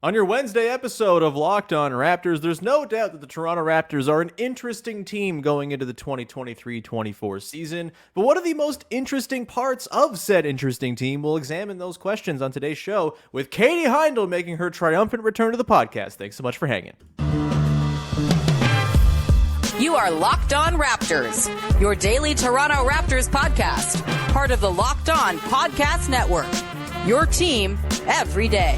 On your Wednesday episode of Locked On Raptors, there's no doubt that the Toronto Raptors are an interesting team going into the 2023-24 season. But what are the most interesting parts of said interesting team? We'll examine those questions on today's show with Katie Heindl making her triumphant return to the podcast. Thanks so much for hanging. You are Locked On Raptors, your daily Toronto Raptors podcast, part of the Locked On Podcast Network, your team every day.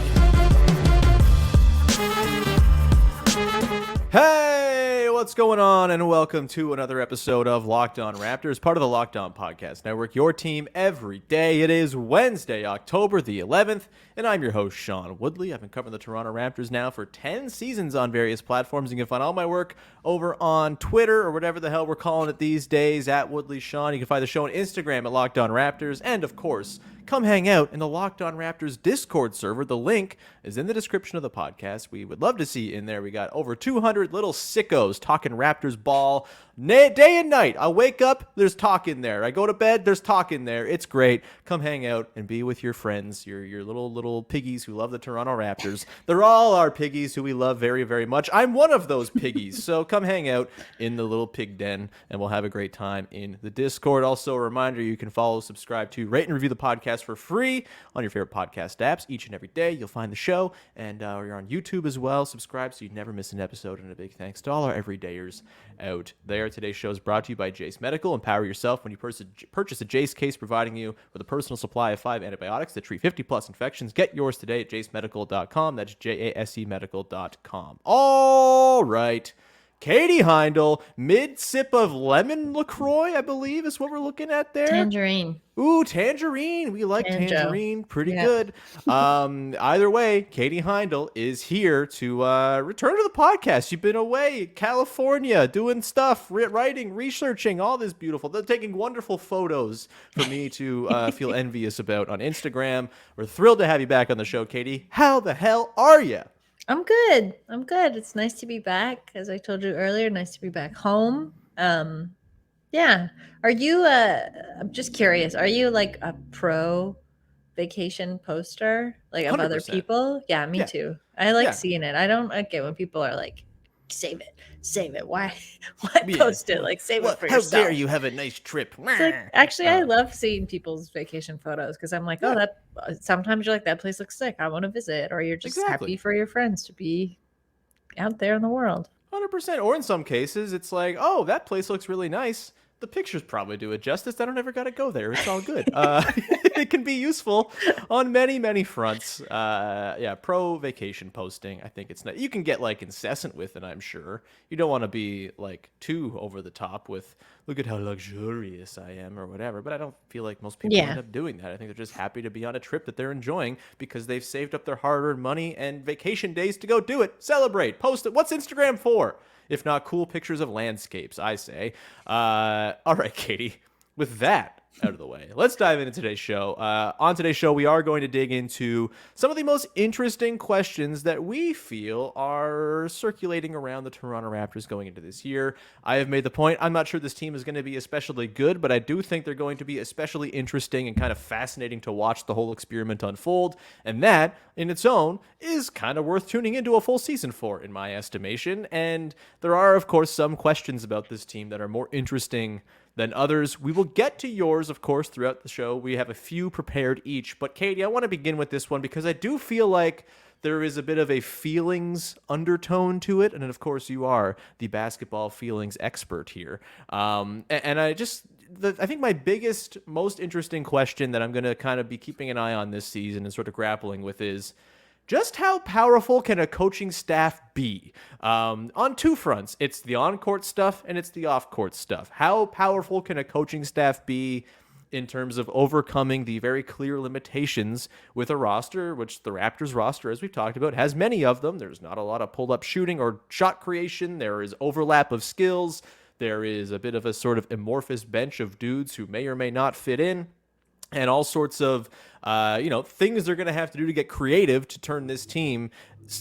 Hey, what's going on? And welcome to another episode of Locked On Raptors, part of the Locked On Podcast Network, your team every day. It is Wednesday, October the 11th, and I'm your host, Sean Woodley. I've been covering the Toronto Raptors now for 10 seasons on various platforms. You can find all my work over on Twitter, or whatever the hell we're calling it these days, at Woodley Sean. You can find the show on Instagram at Locked On Raptors, and of course, come hang out in the Locked On Raptors Discord server. The link is in the description of the podcast. We would love to see you in there. We got over 200 little sickos talking Raptors ball day and night. I wake up, there's talk in there. I go to bed, there's talk in there. It's great. Come hang out and be with your friends, your little piggies who love the Toronto Raptors. They're all our piggies who we love very, very much. I'm one of those piggies. So come hang out in the little pig den, and we'll have a great time in the Discord. Also, a reminder, you can follow, subscribe to, rate, and review the podcast for free on your favorite podcast apps. Each and every day, you'll find the show, and you're on YouTube as well. Subscribe so you never miss an episode, and a big thanks to all our everydayers out there. Today's show is brought to you by Jace Medical. Empower yourself when you purchase a Jace case, providing you with a personal supply of 5 antibiotics that treat 50-plus infections. Get yours today at jacemedical.com. That's JASEmedical.com. All right. Katie Heindl, mid-sip of lemon LaCroix, I believe, is what we're looking at there. Tangerine. Ooh, tangerine. We like tangerine. Pretty good. Either way, Katie Heindl is here to return to the podcast. You've been away, California, doing stuff, writing, researching, all this beautiful. They're taking wonderful photos for me to feel envious about on Instagram. We're thrilled to have you back on the show, Katie. How the hell are you? I'm good. It's nice to be back. As I told you earlier, nice to be back home. Yeah. Are you, I'm just curious, are you like a pro vacation poster, like of 100%. Other people? Yeah, me too. I like seeing it. I don't like it when people are like, save it. Why post it? Like, save it for yourself. How dare you have a nice trip? It's like, actually, I love seeing people's vacation photos because I'm like, oh, that sometimes you're like, that place looks sick. I want to visit. Or you're just happy for your friends to be out there in the world. 100%. Or in some cases, it's like, oh, that place looks really nice. The pictures probably do it justice. I don't ever got to go there. It's all good. It can be useful on many, many fronts. Pro vacation posting. I think it's not. You can get like incessant with it, I'm sure. You don't want to be like too over the top with, look at how luxurious I am or whatever. But I don't feel like most people end up doing that. I think they're just happy to be on a trip that they're enjoying because they've saved up their hard-earned money and vacation days to go do it. Celebrate. Post it. What's Instagram for? If not cool pictures of landscapes, I say. All right, Katie, with that out of the way, let's dive into today's show. On today's show, we are going to dig into some of the most interesting questions that we feel are circulating around the Toronto Raptors going into this year. I have made the point, I'm not sure this team is going to be especially good, but I do think they're going to be especially interesting and kind of fascinating to watch the whole experiment unfold. And that, in its own, is kind of worth tuning into a full season for, in my estimation. And there are, of course, some questions about this team that are more interesting than others. We will get to yours, of course, throughout the show. We have a few prepared each. But, Katie, I want to begin with this one because I do feel like there is a bit of a feelings undertone to it. And, of course, you are the basketball feelings expert here. And I think my biggest, most interesting question that I'm going to kind of be keeping an eye on this season and sort of grappling with is, just how powerful can a coaching staff be? On two fronts. It's the on-court stuff and it's the off-court stuff. How powerful can a coaching staff be in terms of overcoming the very clear limitations with a roster, which the Raptors roster, as we've talked about, has many of them. There's not a lot of pull-up shooting or shot creation. There is overlap of skills. There is a bit of a sort of amorphous bench of dudes who may or may not fit in. and all sorts of things they're going to have to do to get creative to turn this team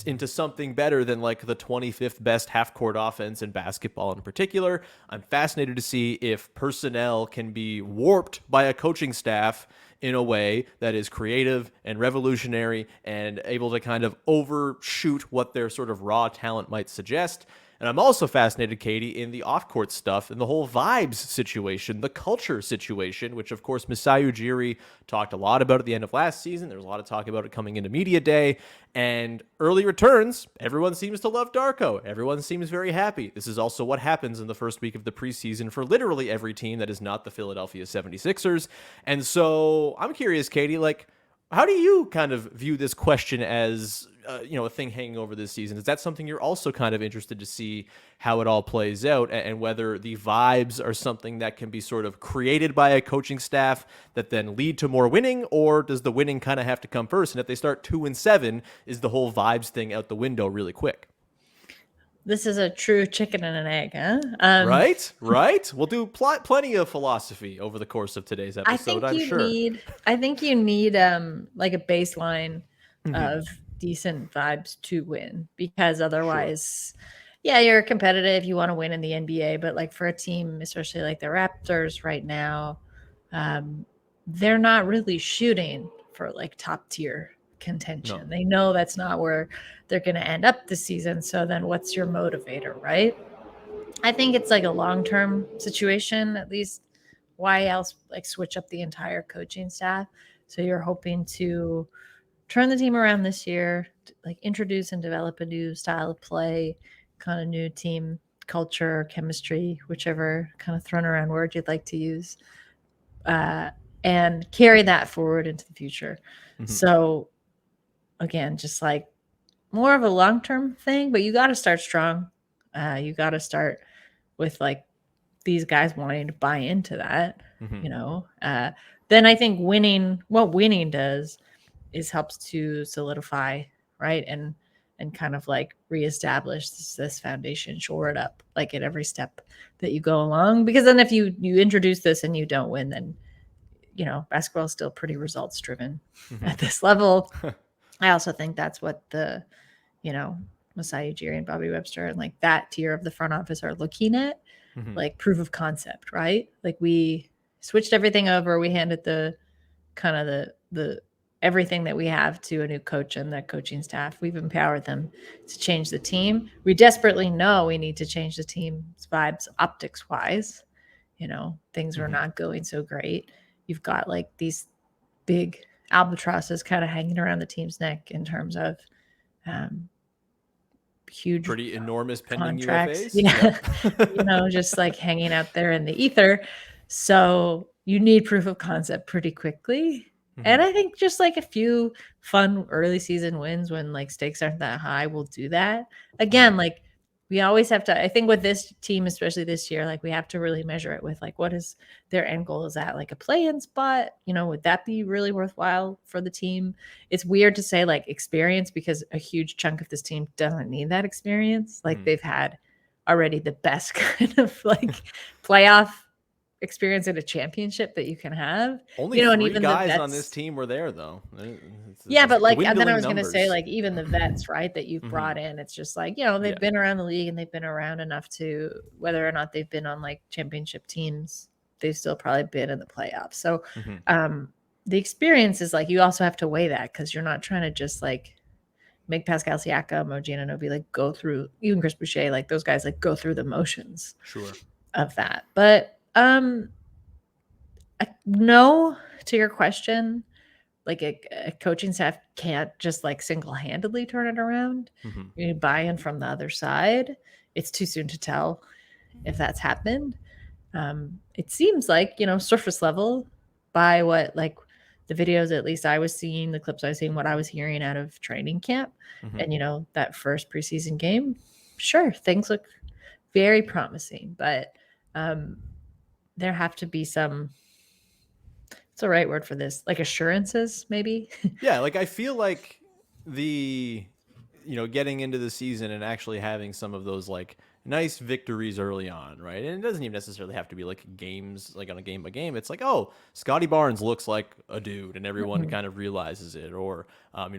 into something better than like the 25th best half-court offense in basketball in particular. I'm fascinated to see if personnel can be warped by a coaching staff in a way that is creative and revolutionary and able to kind of overshoot what their sort of raw talent might suggest. And I'm also fascinated, Katie, in the off-court stuff and the whole vibes situation, the culture situation, which, of course, Masai Ujiri talked a lot about at the end of last season. There was a lot of talk about it coming into media day. And early returns, everyone seems to love Darko. Everyone seems very happy. This is also what happens in the first week of the preseason for literally every team that is not the Philadelphia 76ers. And so I'm curious, Katie, like, how do you kind of view this question as a thing hanging over this season? Is that something you're also kind of interested to see how it all plays out, and whether the vibes are something that can be sort of created by a coaching staff that then lead to more winning, or does the winning kind of have to come first? And if they start 2-7, is the whole vibes thing out the window really quick? This is a true chicken and an egg, huh? Right. We'll do plenty of philosophy over the course of today's episode, I'm sure. I think you need like a baseline of decent vibes to win, because otherwise, yeah, you're competitive. You want to win in the NBA, but like for a team, especially like the Raptors right now, they're not really shooting for like top tier contention. No. They know that's not where they're going to end up this season. So then what's your motivator, right? I think it's like a long-term situation, at least. Why else like switch up the entire coaching staff? So you're hoping to turn the team around this year, like introduce and develop a new style of play, kind of new team culture, chemistry, whichever kind of thrown around word you'd like to use, and carry that forward into the future. So again, just like more of a long-term thing, but you got to start strong. You got to start with like these guys wanting to buy into that, then I think what winning does is helps to solidify, right? And kind of like reestablish this foundation, shore it up like at every step that you go along. Because then if you introduce this and you don't win, then, basketball is still pretty results driven at this level. I also think that's what the, Masai Ujiri and Bobby Webster and like that tier of the front office are looking at, like proof of concept, right? Like we switched everything over. We handed the kind of the everything that we have to a new coach and that coaching staff. We've empowered them to change the team. We desperately know we need to change the team's vibes optics wise. Things are not going so great. You've got like these big albatrosses kind of hanging around the team's neck in terms of huge, pretty enormous pending contracts. UFAs. Yeah. Just like hanging out there in the ether. So you need proof of concept pretty quickly. And I think just like a few fun early season wins when like stakes aren't that high will do that. Again, like we always have to, I think with this team, especially this year, like we have to really measure it with like, what is their end goal? Is that like a play-in spot? Would that be really worthwhile for the team? It's weird to say like experience, because a huge chunk of this team doesn't need that experience. Like they've had already the best kind of like playoff experience in a championship that you can have. Only three and even guys on this team were there though. But like, and then I was going to say like even the vets, right, that you've brought in, it's just like, they've been around the league and they've been around enough to, whether or not they've been on like championship teams, they've still probably been in the playoffs. So the experience is like, you also have to weigh that, because you're not trying to just like make Pascal Siakam, O.G. and Anunoby like go through, even Chris Boucher, like those guys like go through the motions of that. But no, to your question, like a coaching staff can't just like single-handedly turn it around. You need buy-in from the other side. It's too soon to tell if that's happened. It seems like, surface level, by what like the videos at least I was seeing, the clips I was seeing, what I was hearing out of training camp, and that first preseason game, sure, things look very promising, but there have to be some, what's the right word for this? Like assurances, maybe? Yeah, like I feel like the, getting into the season and actually having some of those like nice victories early on, right? And it doesn't even necessarily have to be like games, like on a game by game. It's like, oh, Scotty Barnes looks like a dude, and everyone Mhm. kind of realizes it. Or,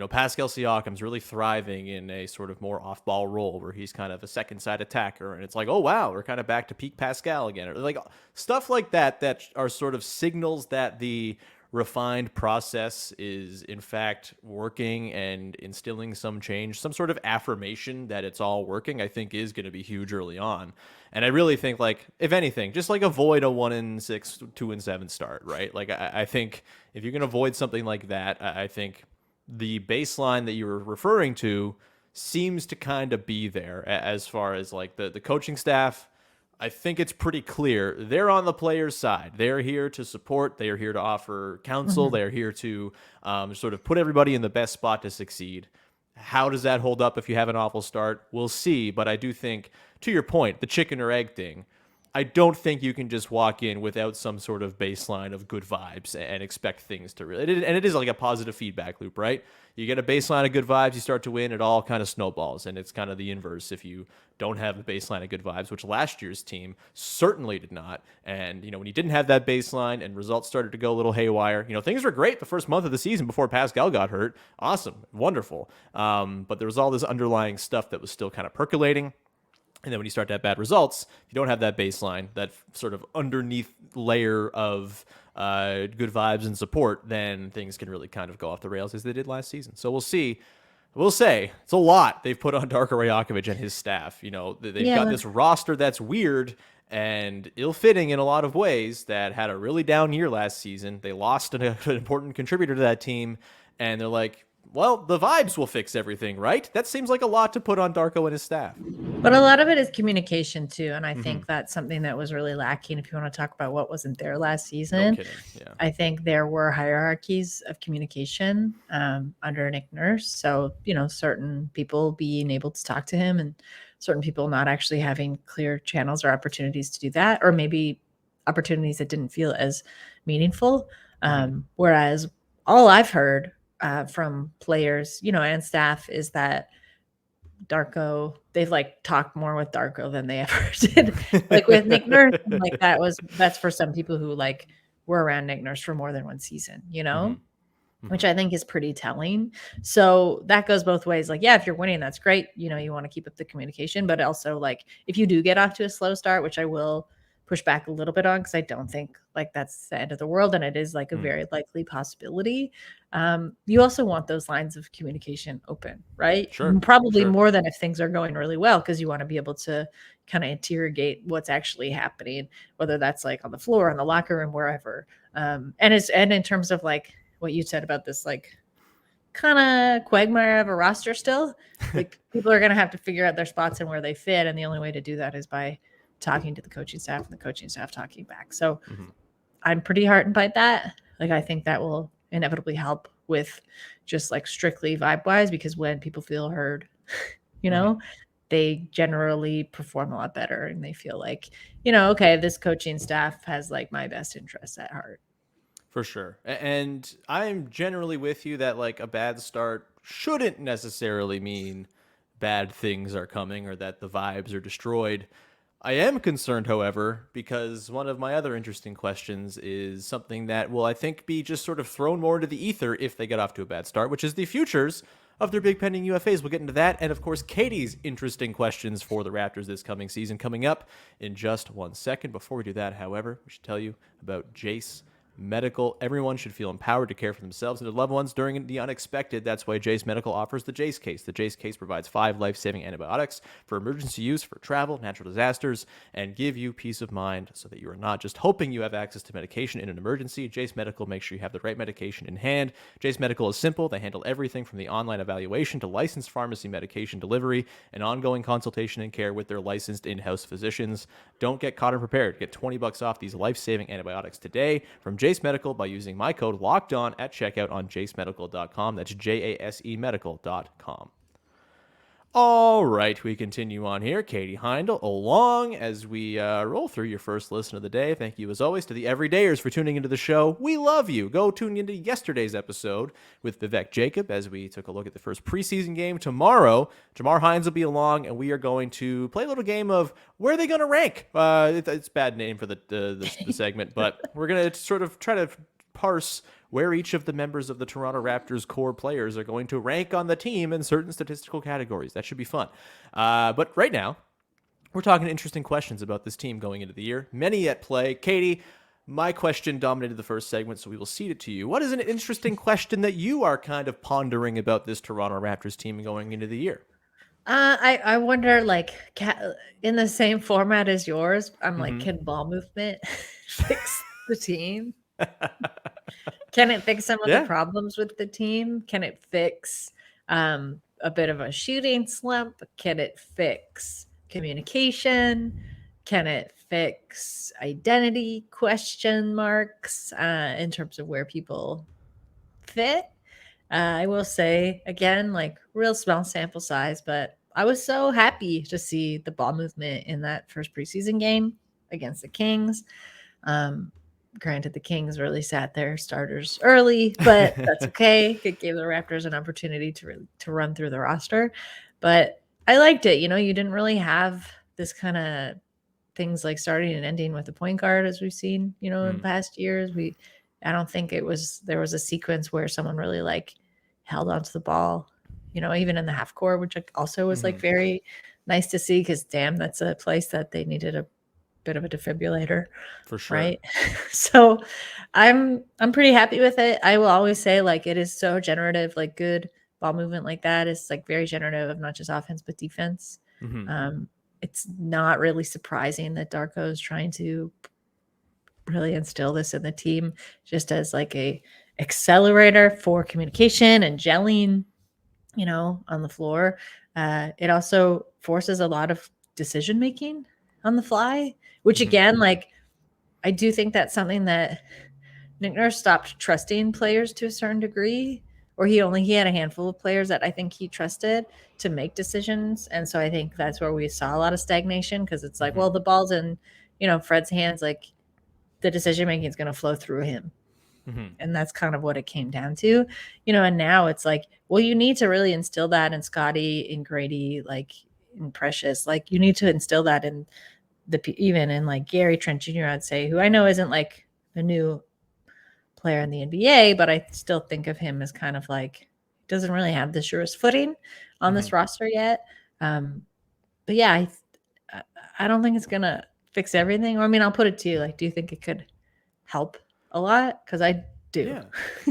Pascal Siakam's really thriving in a sort of more off-ball role where he's kind of a second side attacker, and it's like, oh wow, we're kind of back to peak Pascal again, or like stuff like that are sort of signals that the refined process is in fact working and instilling some change, some sort of affirmation that it's all working, I think is going to be huge early on. And I really think, like, if anything, just like avoid a 1-6, 2-7 start, right? Like, I think if you can avoid something like that, I think the baseline that you were referring to seems to kind of be there as far as like the coaching staff. I think it's pretty clear they're on the players' side. They're here to support. They are here to offer counsel. Mhm. They're here to sort of put everybody in the best spot to succeed. How does that hold up if you have an awful start? We'll see. But I do think, to your point, the chicken or egg thing, I don't think you can just walk in without some sort of baseline of good vibes and expect things to really. And it is like a positive feedback loop, right? You get a baseline of good vibes, you start to win, it all kind of snowballs. And it's kind of the inverse if you don't have a baseline of good vibes, which last year's team certainly did not. And, when you didn't have that baseline and results started to go a little haywire, things were great the first month of the season before Pascal got hurt. Awesome, wonderful. But there was all this underlying stuff that was still kind of percolating. And then when you start to have bad results, if you don't have that baseline, that sort of underneath layer of good vibes and support, then things can really kind of go off the rails as they did last season. So we'll see. I will say it's a lot they've put on Darko Rajaković and his staff. They've got Yeah. this roster that's weird and ill-fitting in a lot of ways that had a really down year last season. They lost an important contributor to that team, and they're like, well, the vibes will fix everything, right? That seems like a lot to put on Darko and his staff. But a lot of it is communication too. And I Mm-hmm. think that's something that was really lacking. If you want to talk about what wasn't there last No season, kidding. Yeah. I think there were hierarchies of communication under Nick Nurse. So, certain people being able to talk to him and certain people not actually having clear channels or opportunities to do that, or maybe opportunities that didn't feel as meaningful. Whereas all I've heard from players, and staff is that Darko, they've like talked more with Darko than they ever did. Like with Nick Nurse, like that's for some people who like were around Nick Nurse for more than one season, which I think is pretty telling. So that goes both ways. Like, yeah, if you're winning, that's great. You want to keep up the communication, but also like if you do get off to a slow start, which I will push back a little bit on because I don't think like that's the end of the world and it is like a very likely possibility. You also want those lines of communication open, right? Sure. Probably Sure. more than if things are going really well because you want to be able to kind of interrogate what's actually happening, whether that's like on the floor, in the locker room, wherever. And in terms of like what you said about this like kind of quagmire of a roster still, like people are going to have to figure out their spots and where they fit. And the only way to do that is by talking to the coaching staff and the coaching staff talking back. So I'm pretty heartened by that. Like, I think that will inevitably help with just like strictly vibe wise, because when people feel heard, they generally perform a lot better and they feel like, okay, this coaching staff has like my best interests at heart. For sure. And I'm generally with you that like a bad start shouldn't necessarily mean bad things are coming or that the vibes are destroyed. I am concerned, however, because one of my other interesting questions is something that will, I think, be just sort of thrown more into the ether if they get off to a bad start, which is the futures of their big pending UFAs. We'll get into that. And of course, Katie's interesting questions for the Raptors this coming season coming up in just 1 second. Before we do that, however, we should tell you about Jace Medical. Everyone should feel empowered to care for themselves and their loved ones during the unexpected. That's why Jace Medical offers the Jace Case. The Jace Case provides 5 life-saving antibiotics for emergency use, for travel, natural disasters, and give you peace of mind so that you are not just hoping you have access to medication in an emergency. Jace Medical makes sure you have the right medication in hand. Jace Medical is simple. They handle everything from the online evaluation to licensed pharmacy medication delivery and ongoing consultation and care with their licensed in-house physicians. Don't get caught unprepared. Get $20 off these life-saving antibiotics today from Jace Medical by using my code LOCKEDON at checkout on jasemedical.com. That's JASE medical.com. All right, we continue on here. Katie Heindl along as we roll through your first listen of the day. Thank you, as always, to the everydayers for tuning into the show. We love you. Go tune into yesterday's episode with Vivek Jacob as we took a look at the first preseason game. Tomorrow, Jamar Hines will be along, and we are going to play a little game of where are they going to rank. It's a bad name for the segment, but we're going to sort of try to parse where each of the members of the Toronto Raptors core players are going to rank on the team in certain statistical categories. That should be fun. But right now, we're talking interesting questions about this team going into the year. Many at play. Katie, my question dominated the first segment, so we will cede it to you. What is an interesting question that you are kind of pondering about this Toronto Raptors team going into the year? I wonder, like, in the same format as yours, I'm like, can ball movement fix the team? Can it fix some of the problems with the team? Can it fix a bit of a shooting slump? Can it fix communication? Can it fix identity question marks in terms of where people fit? I will say, again, like, real small sample size, but I was so happy to see the ball movement in that first preseason game against the Kings. Granted, the Kings really sat their starters early, but that's okay. It gave the Raptors an opportunity to run through the roster. But I liked it. You know, you didn't really have this kind of things like starting and ending with the point guard as we've seen, you know, in past years. I don't think there was a sequence where someone really like held onto the ball, you know, even in the half court, which also was like very nice to see, because damn, that's a place that they needed a bit of a defibrillator, for sure, right? So I'm pretty happy with it. I will always say, like, it is so generative. Like, good ball movement like that is like very generative of not just offense but defense. It's not really surprising that Darko is trying to really instill this in the team, just as like a accelerator for communication and gelling, you know, on the floor. It also forces a lot of decision making on the fly, which again, like, I do think that's something that Nick Nurse stopped trusting players to a certain degree, or he had a handful of players that I think he trusted to make decisions. And so I think that's where we saw a lot of stagnation, because it's like, well, the ball's in, you know, Fred's hands, like the decision making is going to flow through him. And that's kind of what it came down to, you know. And now it's like, well, you need to really instill that in Scotty, in Grady, like in Precious. Like, you need to instill that in even in like Gary Trent Jr., I'd say, who I know isn't like a new player in the NBA, but I still think of him as kind of like, doesn't really have the surest footing on this roster yet. But yeah, I don't think it's gonna fix everything. Or, I mean, I'll put it to you, like, do you think it could help a lot? Because I do.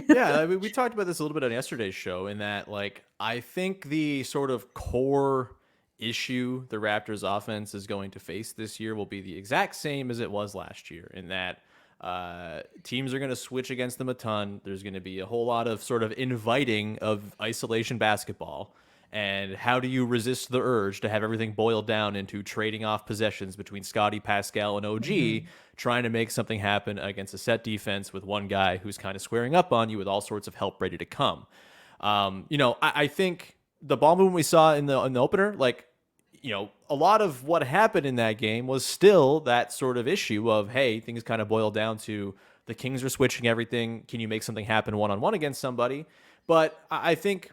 Yeah. I mean, we talked about this a little bit on yesterday's show, in that, like, I think the sort of core issue the Raptors offense is going to face this year will be the exact same as it was last year, in that teams are going to switch against them a ton. There's going to be a whole lot of sort of inviting of isolation basketball. And how do you resist the urge to have everything boiled down into trading off possessions between Scotty, Pascal, and O.G., trying to make something happen against a set defense with one guy who's kind of squaring up on you with all sorts of help ready to come? You know, I think the ball movement we saw in the opener, like, you know, a lot of what happened in that game was still that sort of issue of, hey, things kind of boil down to the Kings are switching everything. Can you make something happen one-on-one against somebody? But I think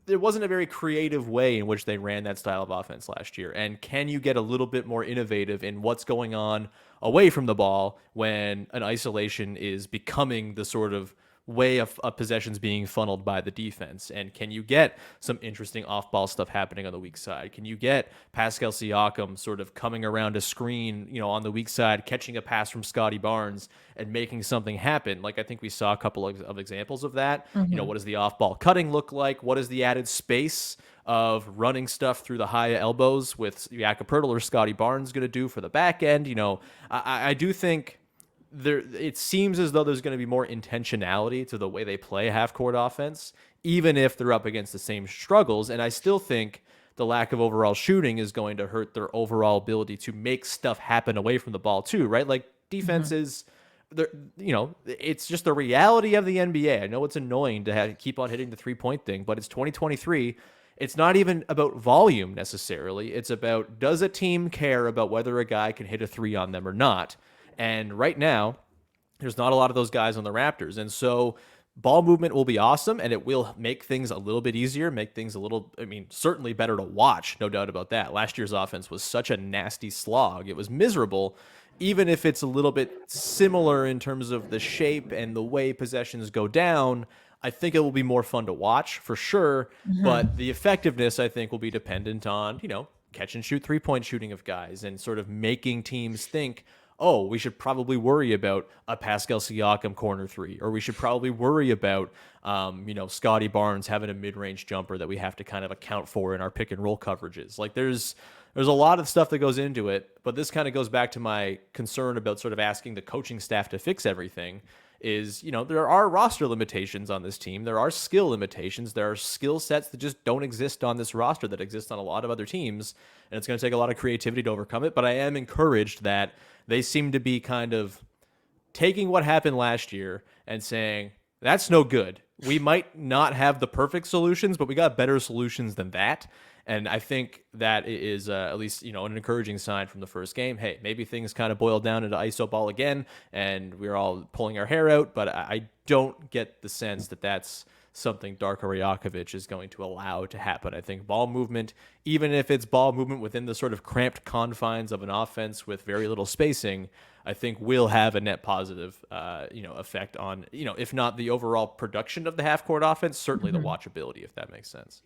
there wasn't a very creative way in which they ran that style of offense last year. And can you get a little bit more innovative in what's going on away from the ball when an isolation is becoming the sort of way of possessions being funneled by the defense? And can you get some interesting off-ball stuff happening on the weak side? Can you get Pascal Siakam sort of coming around a screen, you know, on the weak side, catching a pass from Scotty Barnes and making something happen? Like, I think we saw a couple of examples of that. You know, what does the off-ball cutting look like? What is the added space of running stuff through the high elbows with Jakob Poeltl or Scotty Barnes going to do for the back end? You know, I do think it seems as though there's going to be more intentionality to the way they play half-court offense, even if they're up against the same struggles. And I still think the lack of overall shooting is going to hurt their overall ability to make stuff happen away from the ball too, right? Like, defense is, you know, it's just the reality of the NBA. I know it's annoying to keep on hitting the three-point thing, but it's 2023. it's not even about volume necessarily. It's about, does a team care about whether a guy can hit a three on them or not? And right now, there's not a lot of those guys on the Raptors. And so ball movement will be awesome, and it will make things a little bit easier, make things a little, I mean, certainly better to watch, no doubt about that. Last year's offense was such a nasty slog. It was miserable, even if it's a little bit similar in terms of the shape and the way possessions go down. I think it will be more fun to watch for sure, but the effectiveness, I think, will be dependent on, catch and shoot 3-point shooting of guys and sort of making teams think, oh, we should probably worry about a Pascal Siakam corner three, or we should probably worry about, Scotty Barnes having a mid-range jumper that we have to kind of account for in our pick and roll coverages. Like there's a lot of stuff that goes into it, but this kind of goes back to my concern about sort of asking the coaching staff to fix everything. Is, there are roster limitations on this team. There are skill limitations. There are skill sets that just don't exist on this roster that exist on a lot of other teams. And it's going to take a lot of creativity to overcome it. But I am encouraged that they seem to be kind of taking what happened last year and saying, that's no good. We might not have the perfect solutions, but we got better solutions than that. And I think that is at least, an encouraging sign from the first game. Hey, maybe things kind of boiled down into iso ball again, and we're all pulling our hair out. But I don't get the sense that that's something Darko Rajaković is going to allow to happen. I think ball movement, even if it's ball movement within the sort of cramped confines of an offense with very little spacing, I think will have a net positive, effect on, if not the overall production of the half-court offense, certainly the watchability, if that makes sense.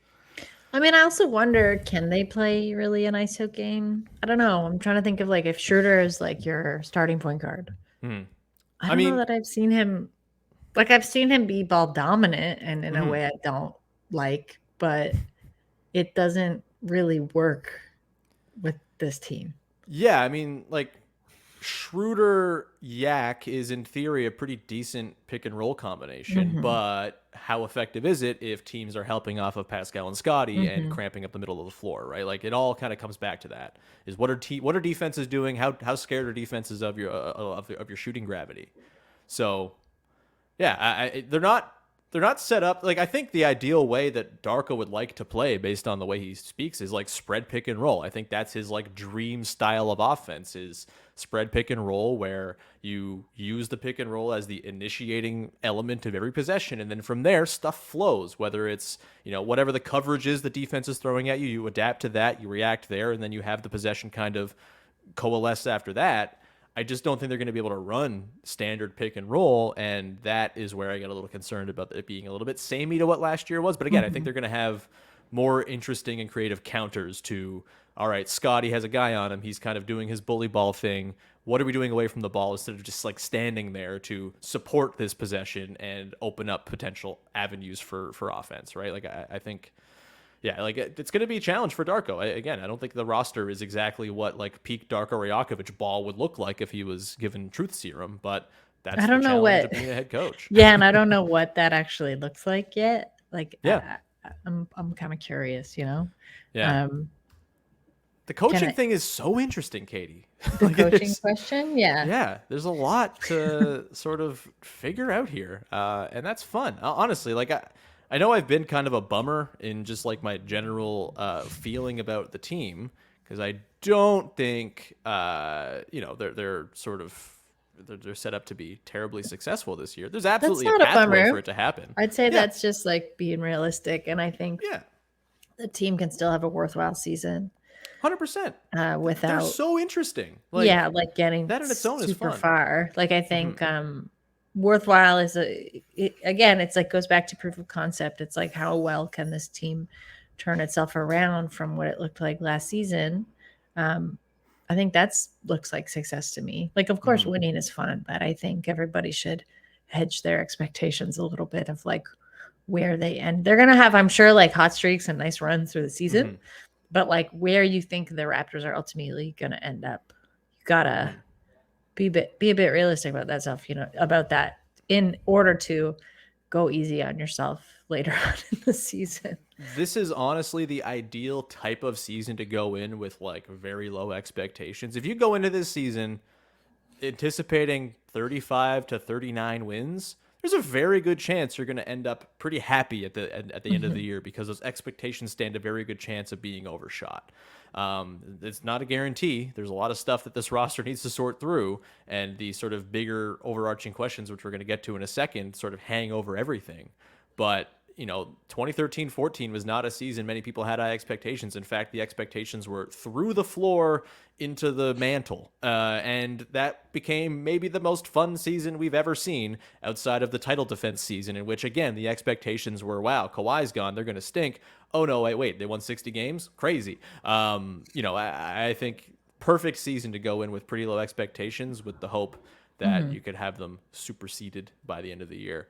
I mean, I also wonder, can they play really an ISO game? I don't know. I'm trying to think of like if Schroeder is like your starting point guard. I don't know that I've seen him. Like I've seen him be ball dominant and in a way I don't like, but it doesn't really work with this team. Yeah, I mean, like Schroeder Yak is in theory a pretty decent pick and roll combination, but how effective is it if teams are helping off of Pascal and Scotty and cramping up the middle of the floor, right? Like it all kind of comes back to that. Is what are defenses doing? How scared are defenses of your shooting gravity? So, yeah, they're not set up. Like I think the ideal way that Darko would like to play, based on the way he speaks, is like spread pick and roll. I think that's his like dream style of offense, is spread pick and roll, where you use the pick and roll as the initiating element of every possession, and then from there stuff flows. Whether it's whatever the coverage is the defense is throwing at you, you adapt to that, you react there, and then you have the possession kind of coalesce after that. I just don't think they're going to be able to run standard pick and roll, and that is where I get a little concerned about it being a little bit samey to what last year was. But again, I think they're going to have more interesting and creative counters to, all right, Scotty has a guy on him. He's kind of doing his bully ball thing. What are we doing away from the ball instead of just like standing there to support this possession and open up potential avenues for offense, right? Like I think... Yeah, like it's going to be a challenge for Darko. Again, I don't think the roster is exactly what like peak Darko Rajaković ball would look like if he was given truth serum, but that's the challenge of being a head coach. Yeah, and I don't know what that actually looks like yet. Like, yeah, I'm kind of curious, Yeah. The coaching thing is so interesting, Katie. The coaching question, yeah. Yeah, there's a lot to sort of figure out here, and that's fun. Honestly, like I know I've been kind of a bummer in just like my general feeling about the team, because I don't think they're sort of they're set up to be terribly successful this year. There's absolutely a pathway for it to happen. I'd say that's just like being realistic, and I think the team can still have a worthwhile season. 100%. Without, they're so interesting. Like getting that in its own super is fun. Far. Like I think worthwhile is again, it's like goes back to proof of concept. It's like, how well can this team turn itself around from what it looked like last season? I think looks like success to me. Like, of course, winning is fun, but I think everybody should hedge their expectations a little bit of like where they end. They're gonna have, I'm sure, like hot streaks and nice runs through the season, but like where you think the Raptors are ultimately gonna end up, you gotta be a bit realistic about that stuff, about that, in order to go easy on yourself later on in the season. This is honestly the ideal type of season to go in with like very low expectations. If you go into this season anticipating 35 to 39 wins, there's a very good chance you're going to end up pretty happy at the end of the year, because those expectations stand a very good chance of being overshot. It's not a guarantee. There's a lot of stuff that this roster needs to sort through, and the sort of bigger overarching questions, which we're going to get to in a second, sort of hang over everything. But 2013-14 was not a season many people had high expectations. In fact, the expectations were through the floor into the mantle. And that became maybe the most fun season we've ever seen outside of the title defense season, in which, again, the expectations were, wow, Kawhi's gone, they're going to stink. Oh, no, wait, they won 60 games? Crazy. I think perfect season to go in with pretty low expectations, with the hope that you could have them superseded by the end of the year.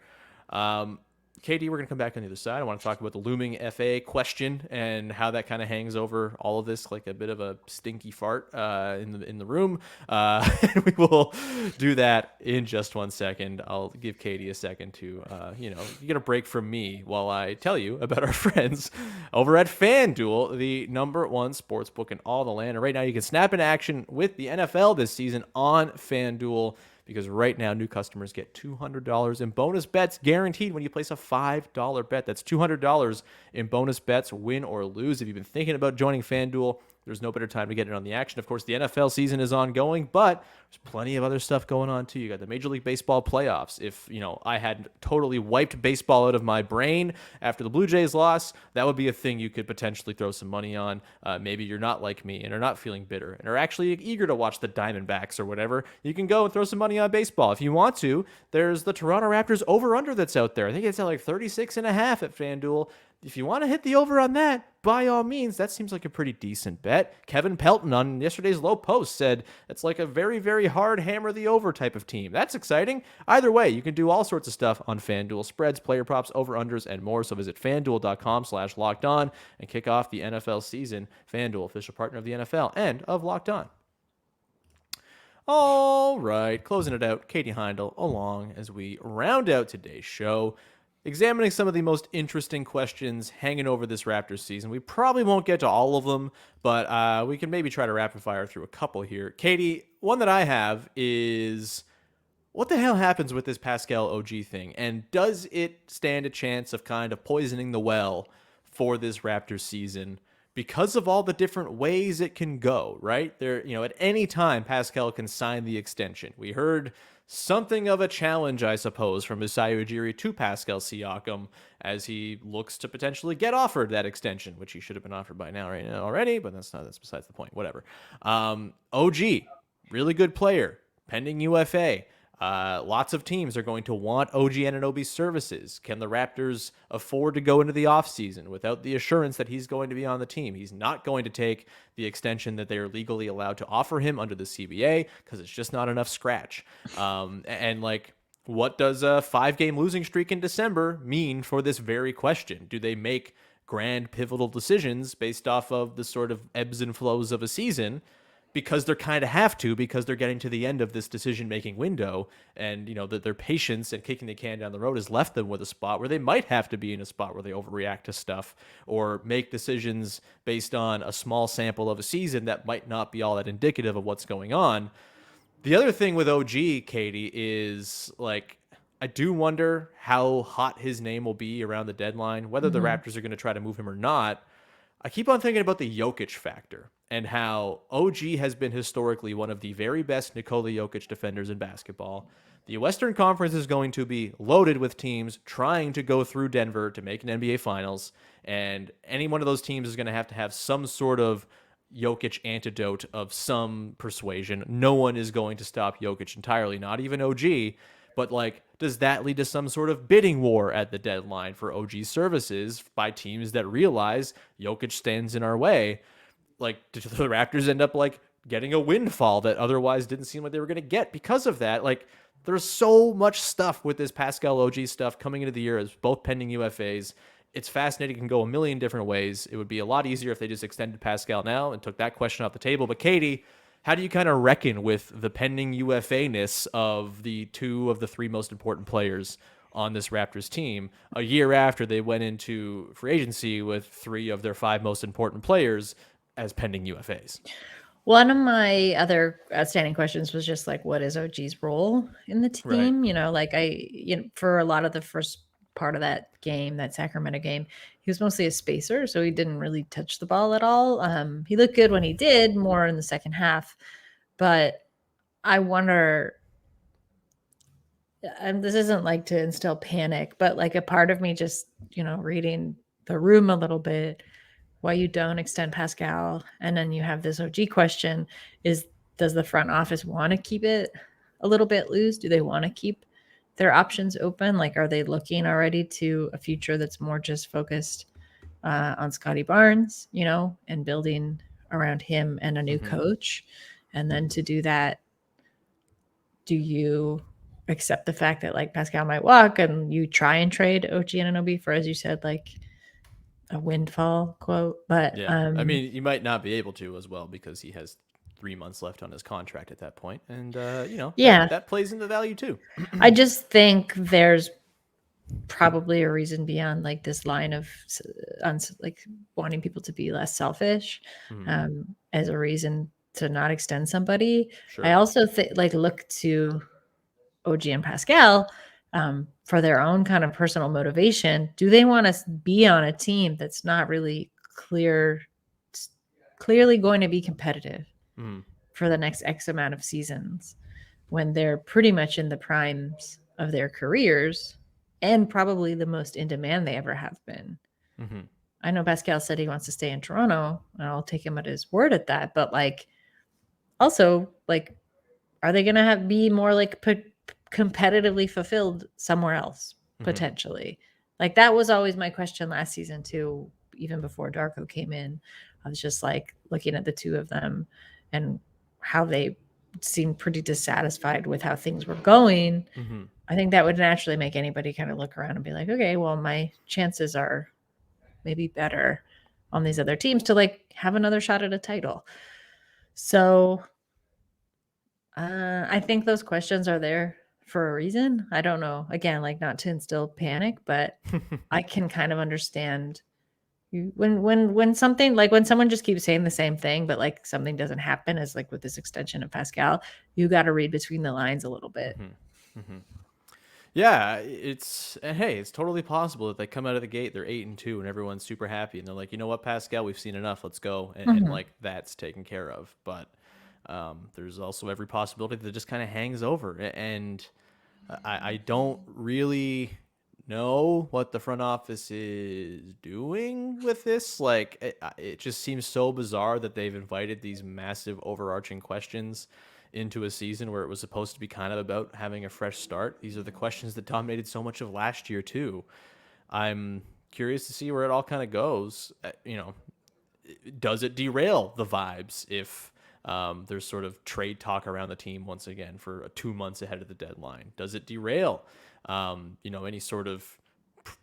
Katie, we're going to come back on the other side. I want to talk about the looming FA question and how that kind of hangs over all of this like a bit of a stinky fart in the room. And we will do that in just 1 second. I'll give Katie a second to, you get a break from me while I tell you about our friends over at FanDuel, the #1 sportsbook in all the land. And right now you can snap into action with the NFL this season on FanDuel, because right now new customers get $200 in bonus bets guaranteed when you place a $5 bet. That's $200 in bonus bets, win or lose. If you've been thinking about joining FanDuel, there's no better time to get in on the action. Of course, the NFL season is ongoing, but there's plenty of other stuff going on too. You got the Major League Baseball playoffs. If, I had totally wiped baseball out of my brain after the Blue Jays loss, that would be a thing you could potentially throw some money on. Maybe you're not like me and are not feeling bitter and are actually eager to watch the Diamondbacks or whatever. You can go and throw some money on baseball. If you want to, there's the Toronto Raptors over-under that's out there. I think it's at like 36.5 at FanDuel. If you want to hit the over on that, by all means, that seems like a pretty decent bet. Kevin Pelton on yesterday's Low Post said it's like a very, very hard hammer the over type of team. That's exciting. Either way, you can do all sorts of stuff on FanDuel: spreads, player props, over-unders, and more. So visit FanDuel.com/lockedon and kick off the NFL season. FanDuel, official partner of the NFL and of Locked On. All right, closing it out, Katie Heindl along as we round out today's show, examining some of the most interesting questions hanging over this Raptors season. We probably won't get to all of them, but we can maybe try to rapid fire through a couple here. Katie, one that I have is, what the hell happens with this Pascal O.G. thing? And does it stand a chance of kind of poisoning the well for this Raptors season because of all the different ways it can go, right? There, at any time, Pascal can sign the extension. We heard something of a challenge, I suppose, from Masai Ujiri to Pascal Siakam as he looks to potentially get offered that extension, which he should have been offered by now right now already, but that's besides the point. Whatever. OG, really good player, pending UFA. Lots of teams are going to want OG Anunoby's services. Can the Raptors afford to go into the offseason without the assurance that he's going to be on the team? He's not going to take the extension that they are legally allowed to offer him under the CBA because it's just not enough scratch. What does a 5-game losing streak in December mean for this very question? Do they make grand pivotal decisions based off of the sort of ebbs and flows of a season? Because they're kind of have to, because they're getting to the end of this decision-making window, and that their patience and kicking the can down the road has left them with a spot where they might have to be in a spot where they overreact to stuff or make decisions based on a small sample of a season that might not be all that indicative of what's going on. The other thing with OG, Katie, is I do wonder how hot his name will be around the deadline, whether the Raptors are going to try to move him or not. I keep on thinking about the Jokic factor and how OG has been historically one of the very best Nikola Jokic defenders in basketball. The Western Conference is going to be loaded with teams trying to go through Denver to make an NBA Finals, and any one of those teams is going to have some sort of Jokic antidote of some persuasion. No one is going to stop Jokic entirely, not even OG. But does that lead to some sort of bidding war at the deadline for OG's services by teams that realize Jokic stands in our way? Do the Raptors end up getting a windfall that otherwise didn't seem like they were going to get because of that? There's so much stuff with this Pascal OG stuff coming into the year as both pending UFAs. It's fascinating. It can go a million different ways. It would be a lot easier if they just extended Pascal now and took that question off the table. But Katie, how do you kind of reckon with the pending UFA-ness of the 2 of the 3 most important players on this Raptors team a year after they went into free agency with 3 of their 5 most important players as pending UFAs? One of my other outstanding questions was just like, what is OG's role in the Right. team? For a lot of the first part of that game, that Sacramento game, he was mostly a spacer, so he didn't really touch the ball at all. He looked good when he did, more in the second half, but I wonder. And this isn't like to instill panic, but like a part of me just, reading the room a little bit, why you don't extend Pascal. And then you have this OG question does the front office want to keep it a little bit loose? Do they want to keep their options open? Like, are they looking already to a future that's more just focused on Scotty Barnes, and building around him and a new coach? And then to do that, do you accept the fact that like Pascal might walk and you try and trade OG and Anunoby for, as you said, like a windfall quote? But Yeah. I mean, you might not be able to as well because he has 3 months left on his contract at that point. And, yeah, that plays into value too. I just think there's probably a reason beyond like this line of like wanting people to be less selfish as a reason to not extend somebody. Sure. I also think like look to OG and Pascal for their own kind of personal motivation. Do they want to be on a team that's not really clearly going to be competitive for the next X amount of seasons when they're pretty much in the primes of their careers and probably the most in demand they ever have been? I know Pascal said he wants to stay in Toronto, and I'll take him at his word at that. But like, also, like, are they going to be more like competitively fulfilled somewhere else potentially? Like, that was always my question last season too, even before Darko came in. I was just like looking at the two of them and how they seemed pretty dissatisfied with how things were going. I think that would naturally make anybody kind of look around and be like, okay, well, my chances are maybe better on these other teams to like have another shot at a title. So I think those questions are there for a reason. I don't know. Again, like, not to instill panic, but I can kind of understand when something like when someone just keeps saying the same thing, but like something doesn't happen, as like with this extension of Pascal, you got to read between the lines a little bit. Yeah, it's totally possible that they come out of the gate, they're 8-2, and everyone's super happy, and they're like, you know what, Pascal, we've seen enough, let's go, and like that's taken care of. But there's also every possibility that it just kind of hangs over, and I don't really know what the front office is doing with this. Like, it just seems so bizarre that they've invited these massive overarching questions into a season where it was supposed to be kind of about having a fresh start. These are the questions that dominated so much of last year too. I'm curious to see where it all kind of goes. Does it derail the vibes if there's sort of trade talk around the team once again for 2 months ahead of the deadline? Does it derail any sort of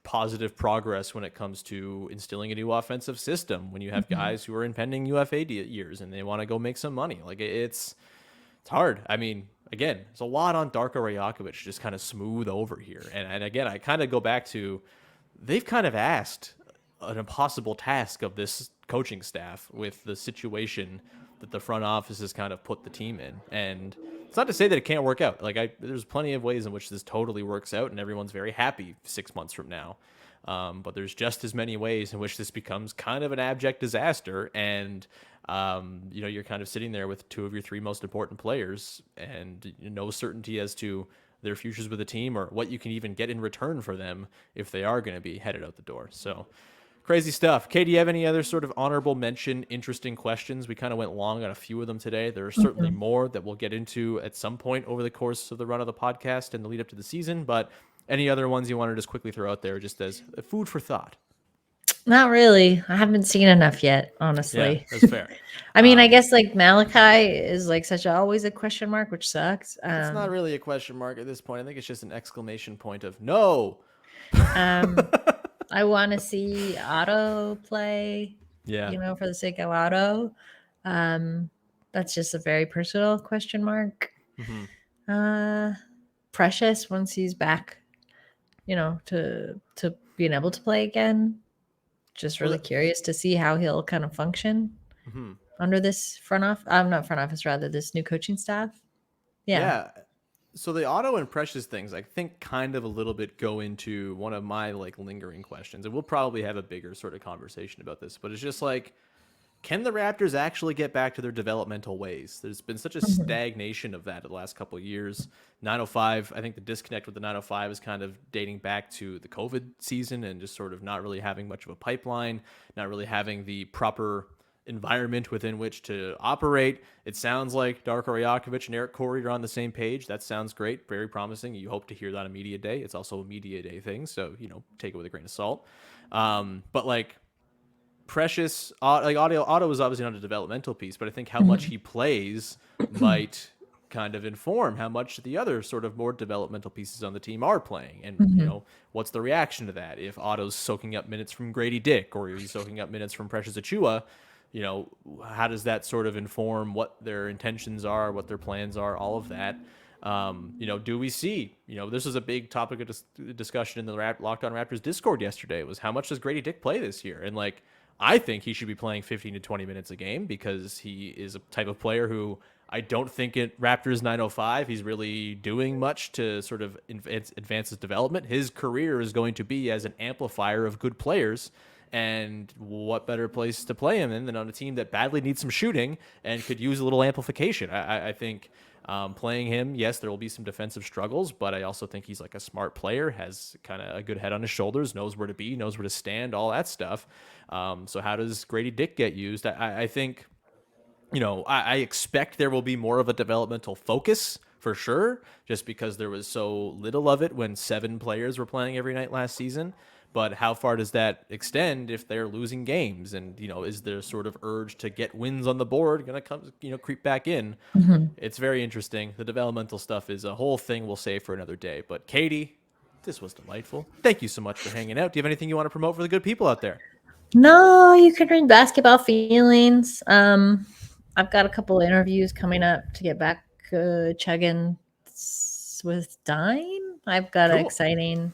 positive progress when it comes to instilling a new offensive system when you have guys who are in pending UFA years and they want to go make some money? Like, it's hard. I mean, again, there's a lot on Darko Rajaković just kind of smooth over here. And again, I kind of go back to, they've kind of asked an impossible task of this coaching staff with the situation that the front office has kind of put the team in. And it's not to say that it can't work out. Like, there's plenty of ways in which this totally works out and everyone's very happy 6 months from now. But there's just as many ways in which this becomes kind of an abject disaster. And, you're kind of sitting there with two of your three most important players and no certainty as to their futures with the team or what you can even get in return for them if they are going to be headed out the door. So crazy stuff. Kate, do you have any other sort of honorable mention, interesting questions? We kind of went long on a few of them today. There are certainly more that we'll get into at some point over the course of the run of the podcast and the lead up to the season, but any other ones you want to just quickly throw out there just as food for thought? Not really. I haven't seen enough yet, honestly. Yeah, that's fair. I mean, I guess like Malachi is like always a question mark, which sucks. It's not really a question mark at this point. I think it's just an exclamation point of no. I want to see Otto play. Yeah. For the sake of Otto. That's just a very personal question mark. Precious, once he's back, to being able to play again. Just really curious to see how he'll kind of function. under this front office. I'm not front office, rather this new coaching staff. Yeah. So the Otto and Precious things, I think, kind of a little bit go into one of my like lingering questions, and we'll probably have a bigger sort of conversation about this. But it's just like, can the Raptors actually get back to their developmental ways? There's been such a stagnation of that the last couple of years. 905, I think the disconnect with the 905 is kind of dating back to the COVID season and just sort of not really having much of a pipeline, not really having the proper environment within which to operate. It sounds like Darko Rajaković and Eric Corey are on the same page. That sounds great, very promising. You hope to hear that on media day. It's also a media day thing, so take it with a grain of salt. But like Precious, like Otto is obviously not a developmental piece, but I think how much he plays might kind of inform how much the other sort of more developmental pieces on the team are playing. And, what's the reaction to that? If Otto's soaking up minutes from Grady Dick or he's soaking up minutes from Precious Achiuwa, how does that sort of inform what their intentions are, what their plans are, all of that? Do we see, this was a big topic of discussion in the Locked On Raptors Discord yesterday, was how much does Grady Dick play this year? And like, I think he should be playing 15 to 20 minutes a game because he is a type of player who I don't think at Raptors 905 he's really doing much to sort of advance his development. His career is going to be as an amplifier of good players. And what better place to play him in than on a team that badly needs some shooting and could use a little amplification? I think playing him, yes, there will be some defensive struggles, but I also think he's like a smart player, has kind of a good head on his shoulders, knows where to be, knows where to stand, all that stuff. So how does Grady Dick get used? I think, I expect there will be more of a developmental focus for sure, just because there was so little of it when 7 players were playing every night last season. But how far does that extend if they're losing games? And, is there sort of urge to get wins on the board going to come, creep back in? It's very interesting. The developmental stuff is a whole thing we'll save for another day. But Katie, this was delightful. Thank you so much for hanging out. Do you have anything you want to promote for the good people out there? No, you can read Basketball Feelings. I've got a couple of interviews coming up to get back chugging with Dime. I've got an exciting,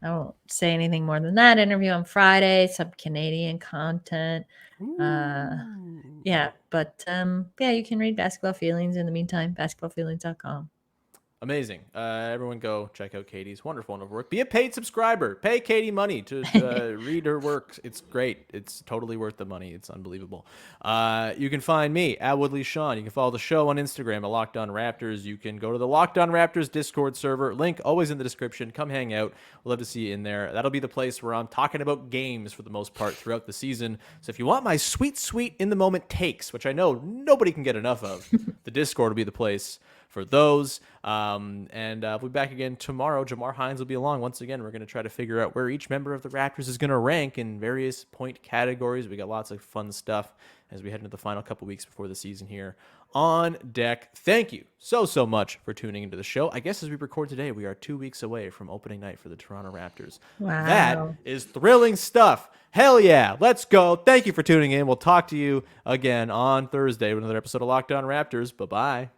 I won't say anything more than that, interview on Friday, some Canadian content. Yeah, but you can read Basketball Feelings in the meantime, basketballfeelings.com. Amazing. Everyone go check out Katie's wonderful work. Be a paid subscriber. Pay Katie money to read her work. It's great. It's totally worth the money. It's unbelievable. You can find me at Woodley Sean. You can follow the show on Instagram at Locked On Raptors. You can go to the Locked On Raptors Discord server. Link always in the description. Come hang out. We'd love to see you in there. That'll be the place where I'm talking about games for the most part throughout the season. So if you want my sweet in the moment takes, which I know nobody can get enough of, the Discord will be the place for those. And we'll be back again tomorrow. Jamar Hines will be along. Once again, we're going to try to figure out where each member of the Raptors is going to rank in various point categories. We got lots of fun stuff as we head into the final couple weeks before the season here on deck. Thank you so much for tuning into the show. I guess as we record today, we are 2 weeks away from opening night for the Toronto Raptors. Wow. That is thrilling stuff. Hell yeah. Let's go. Thank you for tuning in. We'll talk to you again on Thursday with another episode of Locked On Raptors. Bye-bye.